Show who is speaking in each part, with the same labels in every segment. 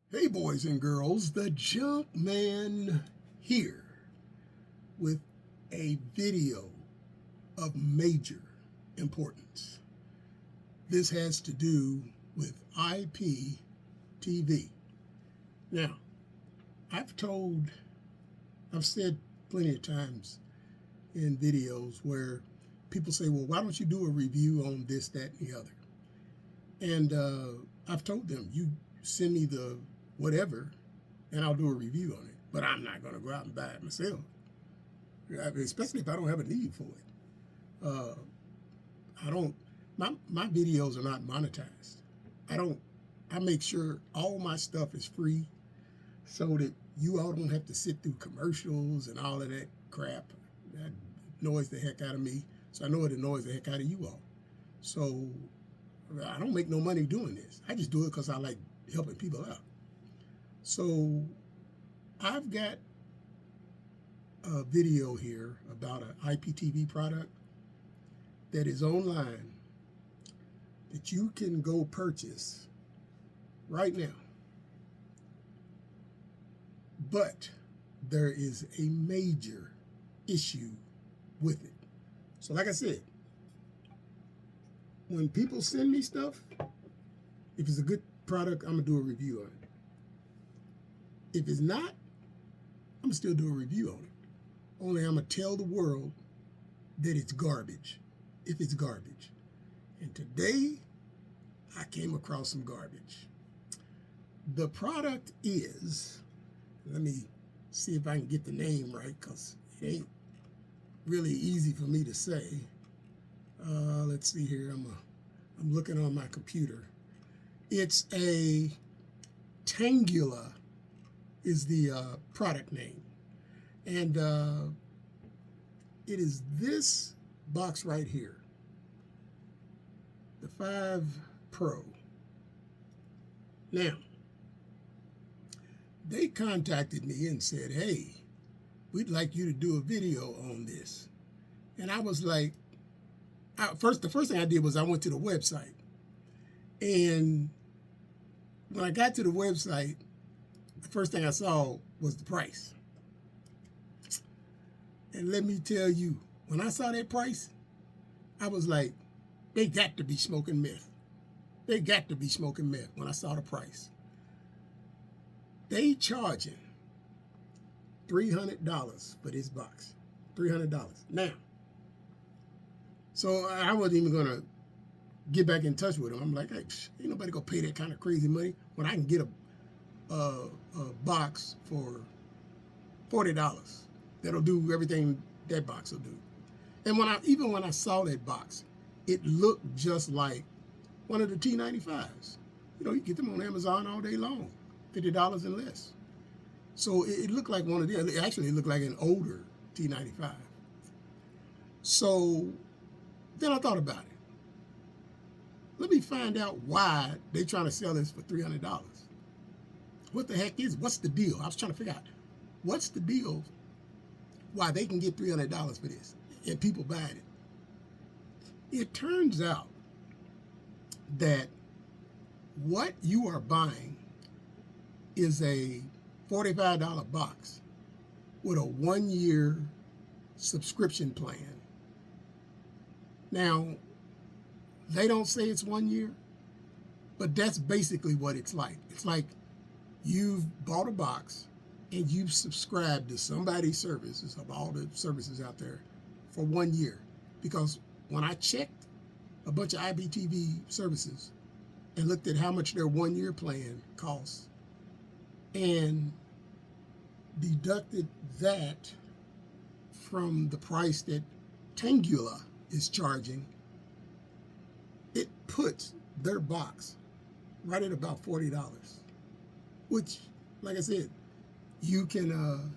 Speaker 1: Hey boys and girls, the Junkman here with a video of major importance. This has to do with IPTV. Now, I've said plenty of times in videos where people say, well, why don't you do a review on this, that, and the other? And I've told them, you send me the whatever, and I'll do a review on it. But I'm not going to go out and buy it myself, especially if I don't have a need for it. I don't. My videos are not monetized. I make sure all my stuff is free, so that you all don't have to sit through commercials and all of that crap. That annoys the heck out of me. So I know it annoys the heck out of you all. So I don't make no money doing this. I just do it because I like helping people out. So I've got a video here about an IPTV product that is online that you can go purchase right now. But there is a major issue with it. So like I said, when people send me stuff, if it's a good product, I'm going to do a review on it. If it's not, I'm going to still do a review on it. Only I'm going to tell the world that it's garbage, if it's garbage. And today, I came across some garbage. The product is, let me see if I can get the name right, because it ain't really easy for me to say. Let's see here, I'm looking on my computer. It's a Tangula is the product name. And it is this box right here, the 5 Pro. Now, they contacted me and said, hey, we'd like you to do a video on this. And I was like, the first thing I did was I went to the website. And when I got to the website, the first thing I saw was the price. And let me tell you, when I saw that price, I was like, they got to be smoking meth. They got to be smoking meth when I saw the price. They charging $300 for this box. $300. Now, so I wasn't even going to get back in touch with them. I'm like, hey, ain't nobody going to pay that kind of crazy money when I can get a box for $40 that'll do everything that box will do. And even when I saw that box, it looked just like one of the T95s. You know, you get them on Amazon all day long, $50 and less. So it looked like one of them. Actually, it looked like an older T95. So then I thought about it. Let me find out why they're trying to sell this for $300. What the heck what's the deal? I was trying to figure out what's the deal, why they can get $300 for this and people buying it. It turns out that what you are buying is a $45 box with a 1-year subscription plan. Now, they don't say it's 1 year, but that's basically what it's like. It's like you've bought a box and you've subscribed to somebody's services, of all the services out there, for 1 year. Because when I checked a bunch of IPTV services and looked at how much their 1-year plan costs and deducted that from the price that Tangula is charging, it puts their box right at about $40, which, like I said, you can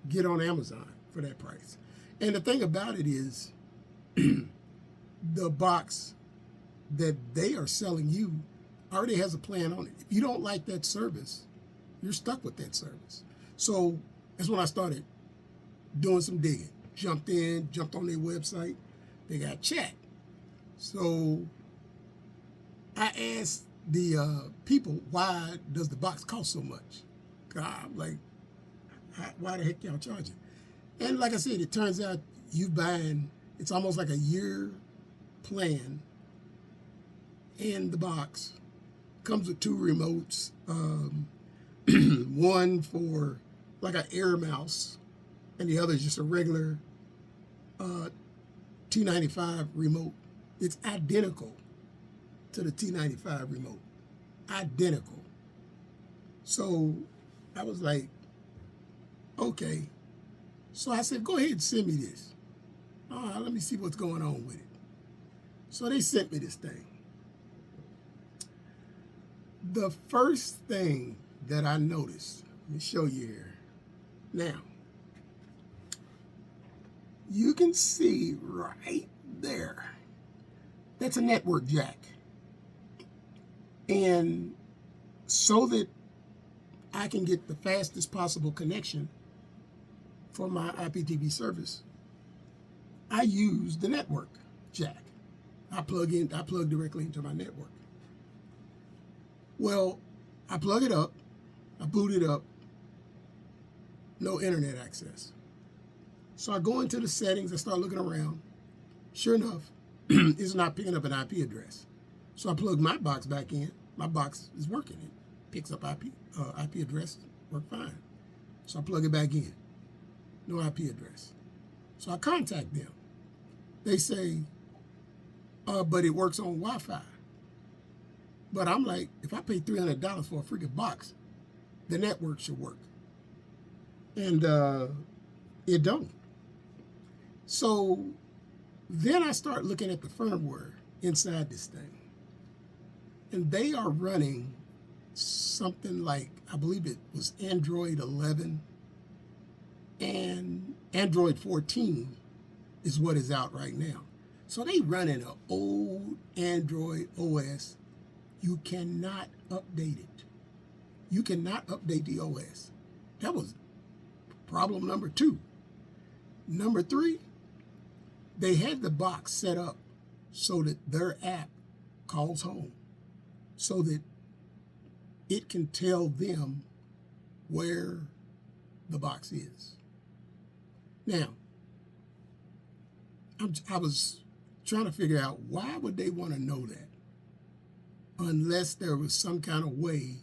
Speaker 1: get on Amazon for that price. And the thing about it is, the box that they are selling you already has a plan on it. If you don't like that service, you're stuck with that service. So that's when I started doing some digging. Jumped on their website. They got chat. So I asked the people, why does the box cost so much? I'm like, why the heck y'all charging? And like I said, it turns out you buying, it's almost like a year plan, and the box comes with 2 remotes, one for like an air mouse, and the other is just a regular T95 remote. It's identical to the T95 remote. Identical. So I was like, okay. So I said, go ahead and send me this. All right, let me see what's going on with it. So they sent me this thing. The first thing that I noticed, let me show you here. Now, you can see right there, that's a network jack. And so that I can get the fastest possible connection for my IPTV service, I use the network jack. I plug directly into my network. Well, I plug it up, I boot it up, no internet access. So I go into the settings, I start looking around. Sure enough, it's not picking up an IP address. So I plug my box back in. My box is working. It picks up IP address, work fine. So I plug it back in. No IP address. So I contact them. They say, but it works on Wi-Fi. But I'm like, if I pay $300 for a freaking box, the network should work. And it don't. So then I start looking at the firmware inside this thing. And they are running something like, I believe it was Android 11 and Android 14 is what is out right now. So they running an old Android OS. You cannot update it. You cannot update the OS. That was problem number 2. Number 3, they had the box set up so that their app calls home, so that it can tell them where the box is. Now, I was trying to figure out, why would they want to know that unless there was some kind of way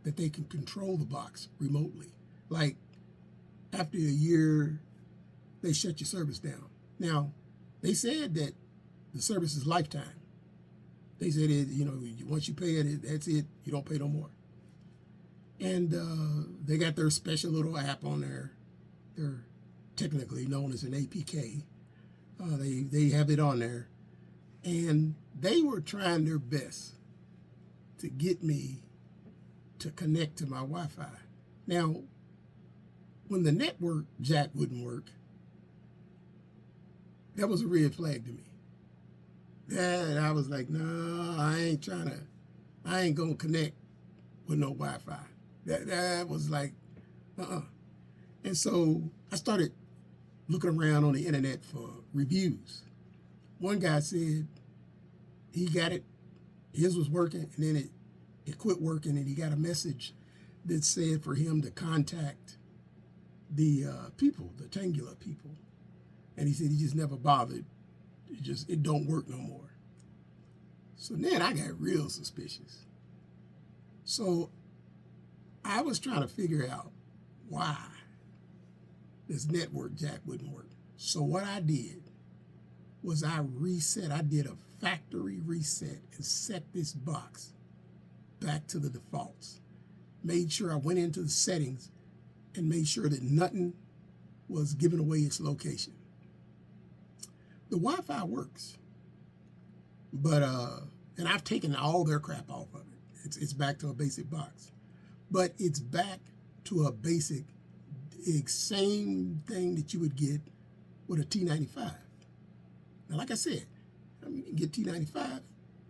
Speaker 1: that they can control the box remotely? Like, after a year, they shut your service down. Now, they said that the service is lifetime. They said, once you pay it, that's it. You don't pay no more. And they got their special little app on there. They're technically known as an APK. They have it on there. And they were trying their best to get me to connect to my Wi-Fi. Now, when the network jack wouldn't work, that was a red flag to me. And I was like, no, I ain't gonna connect with no Wi-Fi. That was like, And so I started looking around on the internet for reviews. One guy said he got it, his was working, and then it quit working, and he got a message that said for him to contact the people, the Tangular people. And he said he just never bothered. It don't work no more. So then I got real suspicious. So I was trying to figure out why this network jack wouldn't work. So what I did was I did a factory reset and set this box back to the defaults. Made sure I went into the settings and made sure that nothing was giving away its location. The Wi-Fi works, but and I've taken all their crap off of it. It's back to a basic box, but it's back to a basic, same thing that you would get with a T95. Now, like I said, you can get T95,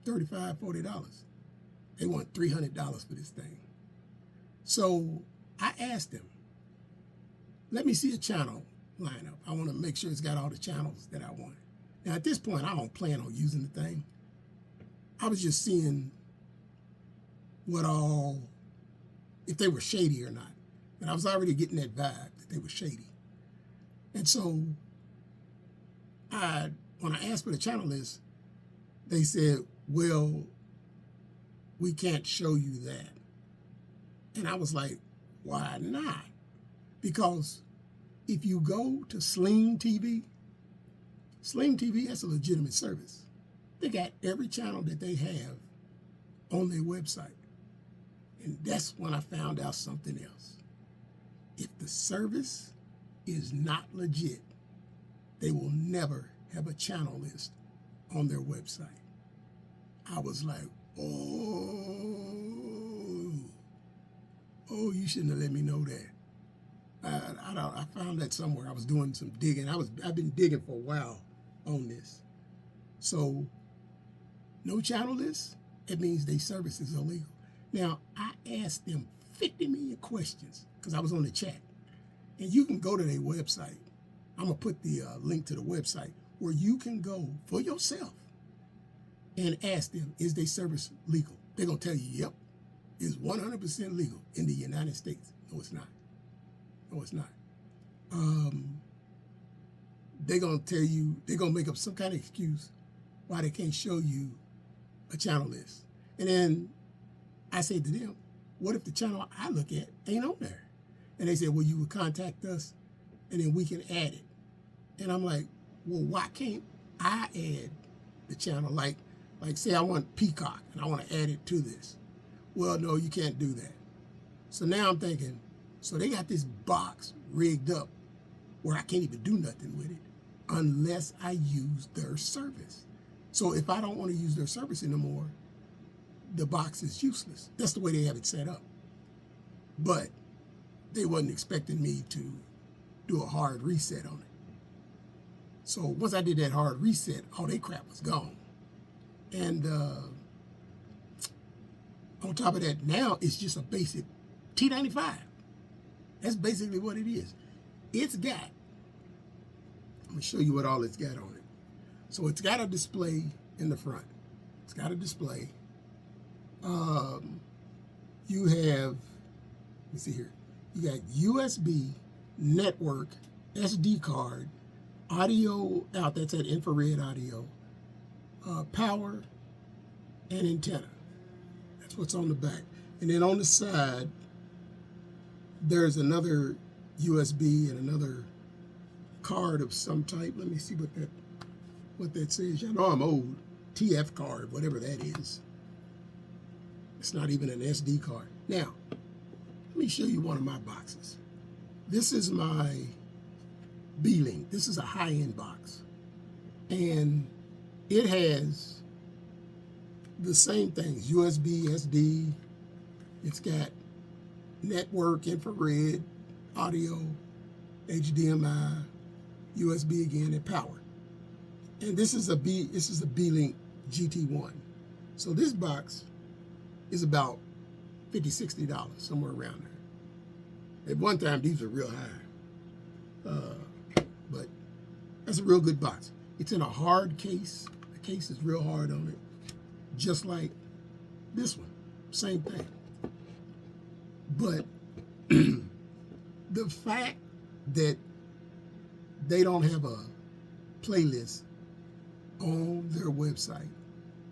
Speaker 1: $35, $40. They want $300 for this thing. So I asked them, let me see a channel lineup. I want to make sure it's got all the channels that I want. Now, at this point, I don't plan on using the thing. I was just seeing what all, if they were shady or not. And I was already getting that vibe that they were shady. And so when I asked for the channel list, they said, well, we can't show you that. And I was like, why not? Because if you go to Sling TV has a legitimate service. They got every channel that they have on their website. And that's when I found out something else. If the service is not legit, they will never have a channel list on their website. I was like, oh, you shouldn't have let me know that. I found that somewhere. I was doing some digging. I've been digging for a while on this. So, no channel list, it means their service is illegal. Now, I asked them 50 million questions because I was on the chat. And you can go to their website. I'm going to put the link to the website where you can go for yourself and ask them, is their service legal? They're going to tell you, yep, it's 100% legal in the United States. No, it's not. No, it's not. They're going to tell you, they're going to make up some kind of excuse why they can't show you a channel list. And then I said to them, what if the channel I look at ain't on there? And they said, well, you would contact us and then we can add it. And I'm like, well, why can't I add the channel? Like say I want Peacock and I want to add it to this. Well, no, you can't do that. So now I'm thinking, so they got this box rigged up where I can't even do nothing with it unless I use their service. So if I don't want to use their service anymore, the box is useless. That's the way they have it set up. But they wasn't expecting me to do a hard reset on it. So once I did that hard reset, all their crap was gone. And on top of that, now it's just a basic T95. That's basically what it is. It's got, I'm going to show you what all it's got on it. So it's got a display in the front. It's got a display. You have, let me see here. You got USB, network, SD card, audio out, that's at infrared audio, power, and antenna. That's what's on the back. And then on the side, there's another USB and another card of some type. Let me see what that says. You know I'm old. TF card, whatever that is. It's not even an SD card. Now, let me show you one of my boxes. This is my B-Link. This is a high-end box. And it has the same things, USB, SD. It's got network, infrared, audio, HDMI, USB again, and power. And this is a B-Link GT1. So this box is about $50, $60, somewhere around there. At one time, these were real high. But that's a real good box. It's in a hard case. The case is real hard on it. Just like this one. Same thing. But the fact that they don't have a playlist on their website,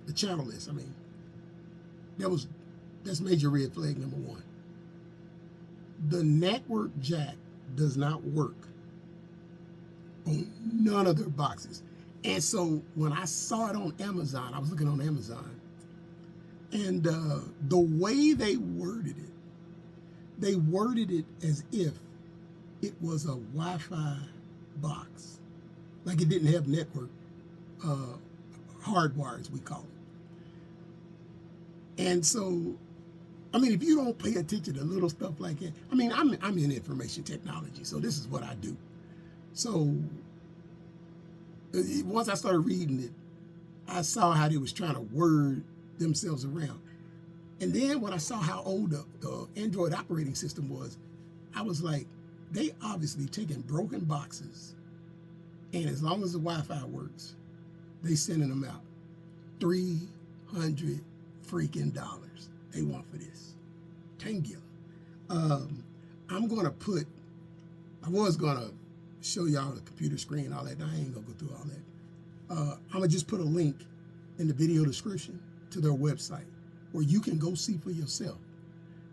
Speaker 1: the channel list, I mean, that's major red flag number one. The network jack does not work on none of their boxes. And so when I saw it on Amazon, I was looking on Amazon, and the way they worded it as if it was a Wi-Fi box, like it didn't have network, hardwire as we call it. And so, I mean, if you don't pay attention to little stuff like that, I mean, I'm in information technology, so this is what I do. So once I started reading it, I saw how they was trying to word themselves around. And then when I saw how old the Android operating system was, I was like, they obviously taking broken boxes, and as long as the Wi-Fi works, they sending them out. $300 freaking. they want for this. Tangular. I'm going to put, I was going to show y'all the computer screen and all that. I ain't going to go through all that. I'm going to just put a link in the video description to their website where you can go see for yourself.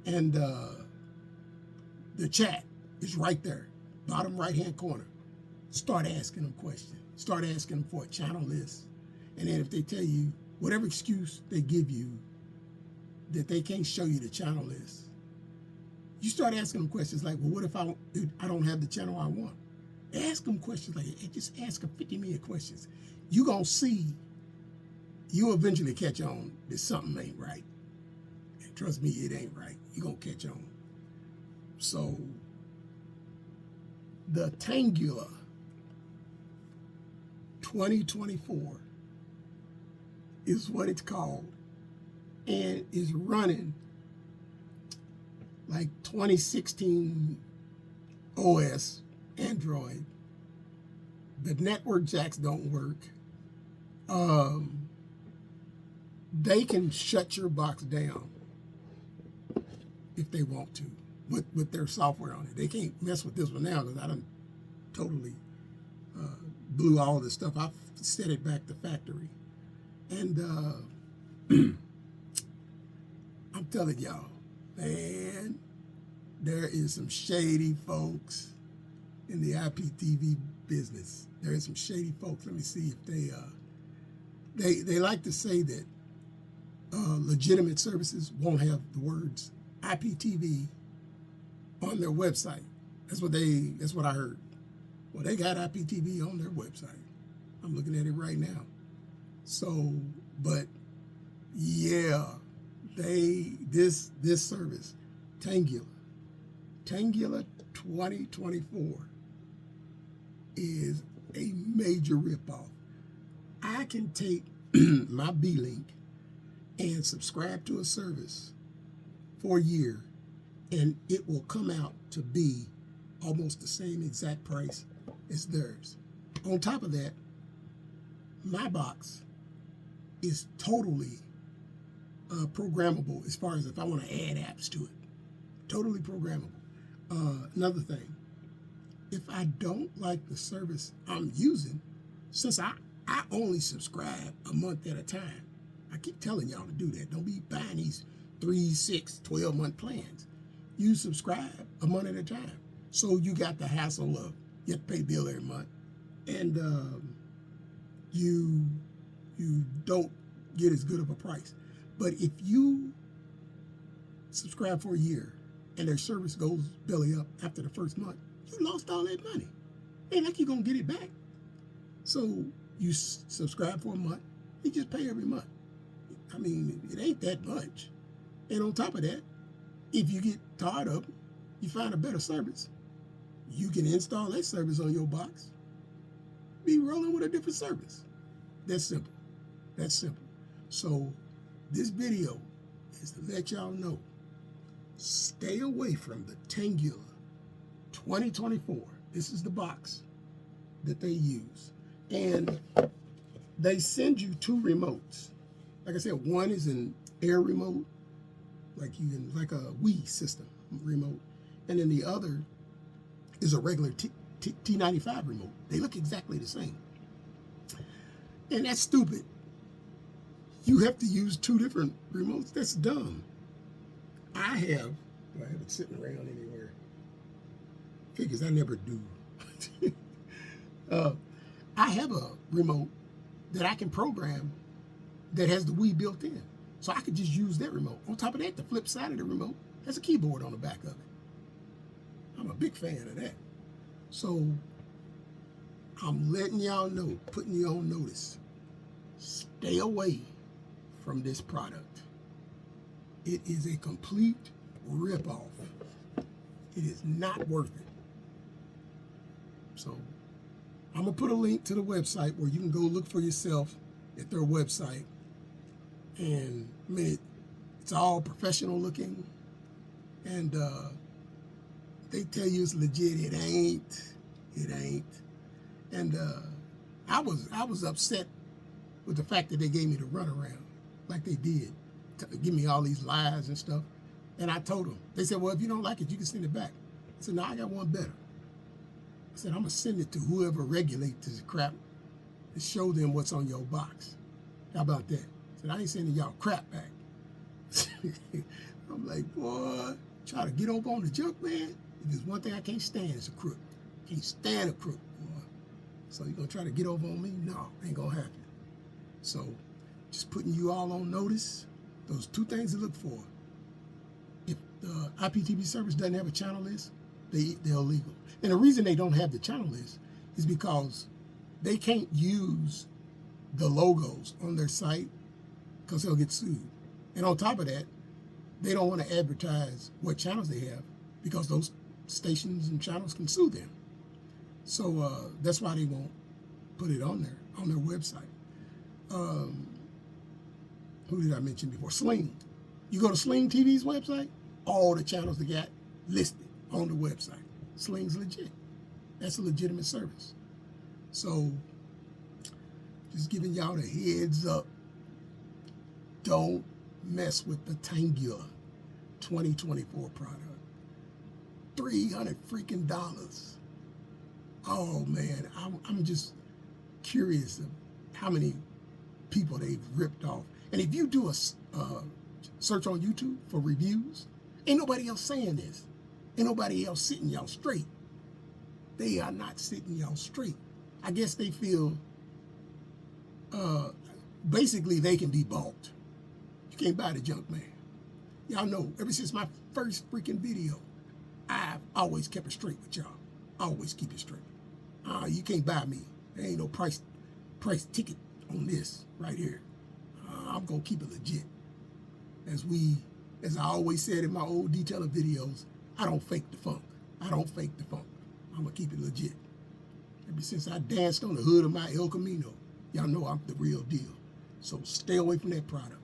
Speaker 1: And the chat is right there, bottom right-hand corner. Start asking them questions. Start asking them for a channel list. And then if they tell you, whatever excuse they give you that they can't show you the channel list, you start asking them questions like, well, what if I don't have the channel I want? Ask them questions like that. Just ask them 50 million questions. You're going to see, you'll eventually catch on that something ain't right. And trust me, it ain't right. You're going to catch on. So, the Tangular 2024 is what it's called, and is running like 2016 OS Android. The network jacks don't work. They can shut your box down if they want to with their software on it. They can't mess with this one now because I done totally blew all this stuff. I've set it back to factory. And I'm telling y'all, man, there is some shady folks in the IPTV business. There is some shady folks. Let me see if they like to say that legitimate services won't have the words IPTV on their website. That's what I heard. Well, they got IPTV on their website. I'm looking at it right now. So, but yeah, this service, Tangular 2024 is a major ripoff. I can take my B-Link and subscribe to a service for a year, and it will come out to be almost the same exact price as theirs. On top of that, my box is totally programmable as far as if I want to add apps to it. Totally programmable. Another thing, if I don't like the service I'm using, since I only subscribe a month at a time, I keep telling y'all to do that. Don't be buying these 3, 6, 12-month plans. You subscribe a month at a time. So you got the hassle of you have to pay the bill every month, and you don't get as good of a price. But if you subscribe for a year and their service goes belly up after the first month, you lost all that money. Ain't like you're gonna get it back. So you subscribe for a month, you just pay every month. I mean, it ain't that much. And on top of that, if you get tired of it, you find a better service, you can install that service on your box, be rolling with a different service. That's simple. That's simple. So this video is to let y'all know, stay away from the Tangular 2024. This is the box that they use. And they send you 2 remotes. Like I said, one is an air remote, like a Wii system remote. And then the other is a regular T95 remote. They look exactly the same. And that's stupid. You have to use 2 different remotes. That's dumb. I have it sitting around anywhere. Figures I never do. I have a remote that I can program that has the Wii built in. So I could just use that remote. On top of that, the flip side of the remote has a keyboard on the back of it. I'm a big fan of that. So I'm letting y'all know, putting you on notice. Stay away from this product. It is a complete ripoff. It is not worth it. So I'm gonna put a link to the website where you can go look for yourself at their website. And I mean, it's all professional looking, and they tell you it's legit. It ain't. And I was upset with the fact that they gave me the runaround like they did, give me all these lies and stuff. And I told them. They said, well, if you don't like it, you can send it back. I said, no, I got one better. I said, I'm going to send it to whoever regulates this crap to show them what's on your box. How about that? I said, I ain't sending y'all crap back. I'm like, boy, try to get over on the Junkman. If there's one thing I can't stand, it's a crook. Can't stand a crook, boy. So you going to try to get over on me? No, ain't going to happen. So just putting you all on notice, those two things to look for. If the IPTV service doesn't have a channel list, they're illegal. And the reason they don't have the channel list is because they can't use the logos on their site because they'll get sued. And on top of that, they don't want to advertise what channels they have because those stations and channels can sue them. So that's why they won't put it on their website. Who did I mention before? Sling. You go to Sling TV's website, all the channels they got listed on the website. Sling's legit. That's a legitimate service. So just giving y'all the heads up. Don't mess with the Tangular 2024 product. $300 freaking dollars. Oh man, I'm just curious of how many people they've ripped off. And if you do a search on YouTube for reviews, ain't nobody else saying this. Ain't nobody else sitting y'all straight. They are not sitting y'all straight. I guess they feel basically they can be bought. You can't buy the Junkman. Y'all know, ever since my first freaking video, I've always kept it straight with y'all. Always keep it straight. You can't buy me. There ain't no price ticket on this right here. I'm gonna keep it legit. As I always said in my old detailer videos, I don't fake the funk. I don't fake the funk. I'm gonna keep it legit. Ever since I danced on the hood of my El Camino, y'all know I'm the real deal. So stay away from that product.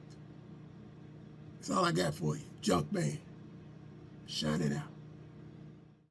Speaker 1: That's all I got for you. Junkman, shining out.